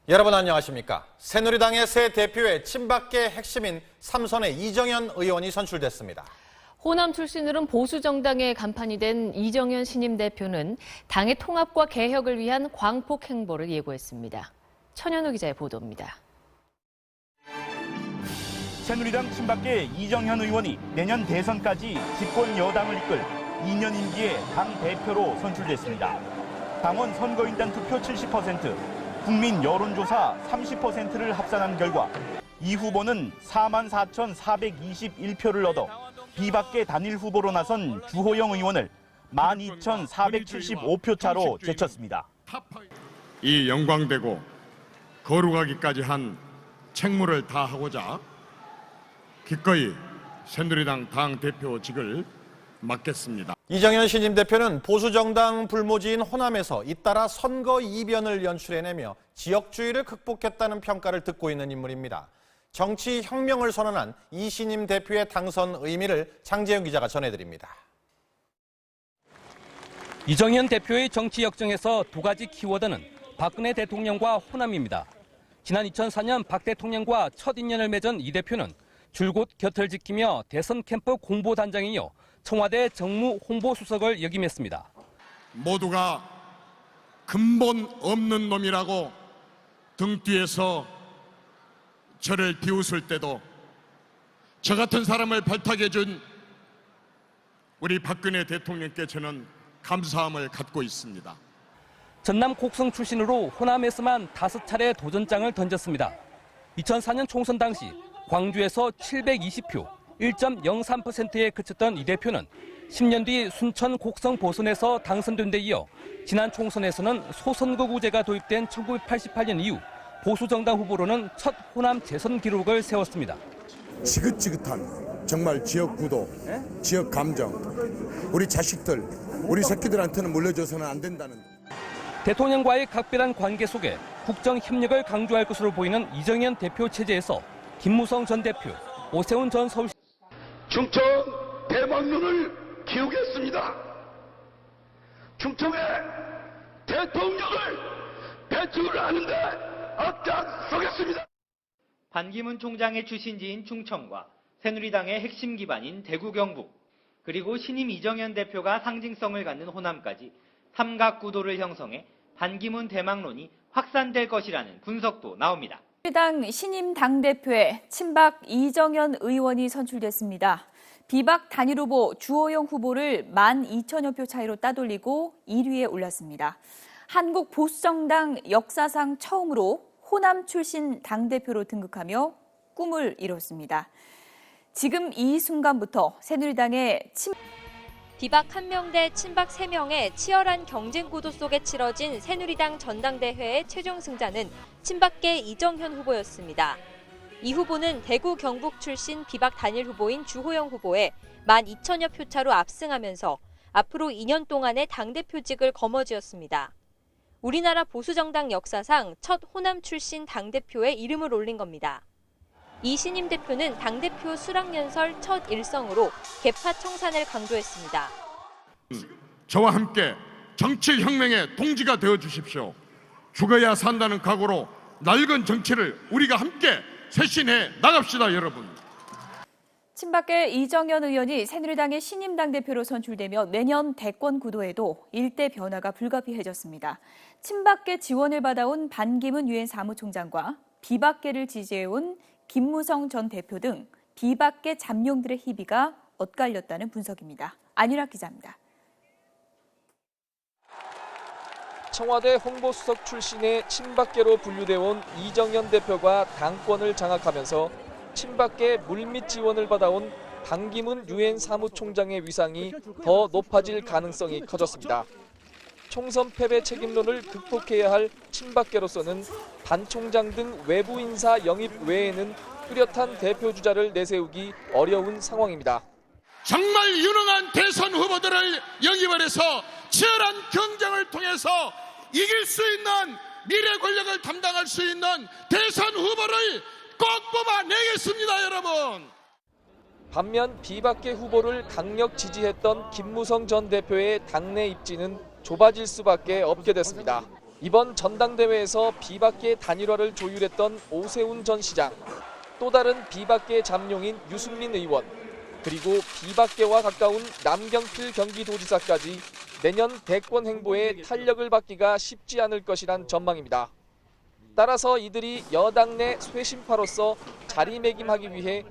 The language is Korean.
여러분 안녕하십니까? 새누리당의 새 대표의 친박계 핵심인 삼선의 이정현 의원이 선출됐습니다. 호남 출신으로는 보수정당의 간판이 된 이정현 신임 대표는 당의 통합과 개혁을 위한 광폭 행보를 예고했습니다. 천현우 기자의 보도입니다. 새누리당 친박계 이정현 의원이 내년 대선까지 집권 여당을 이끌 2년 임기의 당 대표로 선출됐습니다. 당원 선거인단 투표 70%, 국민 여론조사 30%를 합산한 결과 이 후보는 44,421표를 얻어 비박계 단일 후보로 나선 주호영 의원을 12,475표 차로 제쳤습니다. 이 영광되고 거룩하기까지 한 책무를 다하고자 기꺼이 새누리당 당대표직을 맡겠습니다. 이정현 신임 대표는 보수정당 불모지인 호남에서 잇따라 선거 이변을 연출해내며 지역주의를 극복했다는 평가를 듣고 있는 인물입니다. 정치 혁명을 선언한 이 신임 대표의 당선 의미를 장재영 기자가 전해드립니다. 이정현 대표의 정치 역정에서 두 가지 키워드는 박근혜 대통령과 호남입니다. 지난 2004년 박 대통령과 첫 인연을 맺은 이 대표는 줄곧 곁을 지키며 대선 캠프 공보단장에 이어 청와대 정무 홍보수석을 역임했습니다. 모두가 근본 없는 놈이라고 등 뒤에서 저를 비웃을 때도 저 같은 사람을 발탁해준 우리 박근혜 대통령께 저는 감사함을 갖고 있습니다. 전남 곡성 출신으로 호남에서만 5차례 도전장을 던졌습니다. 2004년 총선 당시 광주에서 720표, 1.03%에 그쳤던 이 대표는 10년 뒤 순천 곡성 보선에서 당선된 데 이어 지난 총선에서는 소선거구제가 도입된 1988년 이후 보수정당 후보로는 첫 호남 재선 기록을 세웠습니다. 지긋지긋한 정말 지역 구도, 지역 감정, 우리 자식들, 우리 새끼들한테는 물려줘서는 안 된다는. 대통령과의 각별한 관계 속에 국정 협력을 강조할 것으로 보이는 이정현 대표 체제에서 김무성 전 대표, 오세훈 전 서울시 충청 대망론을 키우겠습니다. 충청의 대통령을 배출하는데 앞장서겠습니다. 반기문 총장의 출신지인 충청과 새누리당의 핵심 기반인 대구 경북, 그리고 신임 이정현 대표가 상징성을 갖는 호남까지 삼각구도를 형성해 반기문 대망론이 확산될 것이라는 분석도 나옵니다. 새누리당 신임 당대표에 친박 이정현 의원이 선출됐습니다. 비박 단일 후보 주호영 후보를 12,000여 표 차이로 따돌리고 1위에 올랐습니다. 한국 보수정당 역사상 처음으로 호남 출신 당대표로 등극하며 꿈을 이뤘습니다. 지금 이 순간부터 새누리당의 비박 1명 대 친박 3명의 치열한 경쟁 구도 속에 치러진 새누리당 전당대회의 최종 승자는 친박계 이정현 후보였습니다. 이 후보는 대구 경북 출신 비박 단일 후보인 주호영 후보에 12,000여 표 차로 압승하면서 앞으로 2년 동안의 당대표직을 거머쥐었습니다. 우리나라 보수정당 역사상 첫 호남 출신 당대표에 이름을 올린 겁니다. 이 신임 대표는 당대표 수락연설 첫 일성으로 계파 청산을 강조했습니다. 저와 함께 정치혁명의 동지가 되어주십시오. 죽어야 산다는 각오로 낡은 정치를 우리가 함께 쇄신해 나갑시다, 여러분. 친박계 이정현 의원이 새누리당의 신임 당대표로 선출되며 내년 대권 구도에도 일대 변화가 불가피해졌습니다. 친박계 지원을 받아온 반기문 유엔 사무총장과 비박계를 지지해온 김무성 전 대표 등 비박계 잠룡들의 희비가 엇갈렸다는 분석입니다. 안유락 기자입니다. 청와대 홍보수석 출신의 친박계로 분류돼 온 이정현 대표가 당권을 장악하면서 친박계 물밑 지원을 받아온 반기문 유엔 사무총장의 위상이 더 높아질 가능성이 커졌습니다. 총선 패배 책임론을 극복해야 할 친박계로서는 반 총장 등 외부 인사 영입 외에는 뚜렷한 대표 주자를 내세우기 어려운 상황입니다. 정말 유능한 대선 후보들을 영입을 해서 치열한 경쟁을 통해서 이길 수 있는 미래 권력을 담당할 수 있는 대선 후보를 꼭 뽑아내겠습니다, 여러분. 반면 비박계 후보를 강력 지지했던 김무성 전 대표의 당내 입지는 좁아질 수밖에 없게 됐습니다. 이번 전당대회에서 비박계 단일화를 조율했던 오세훈 전 시장, 또 다른 비박계 잠룡인 유승민 의원, 그리고 비박계와 가까운 남경필 경기도지사까지 내년 대권 행보에 탄력을 받기가 쉽지 않을 것이란 전망입니다. 따라서 이들이 여당 내 쇄신파로서 자리매김하기 위해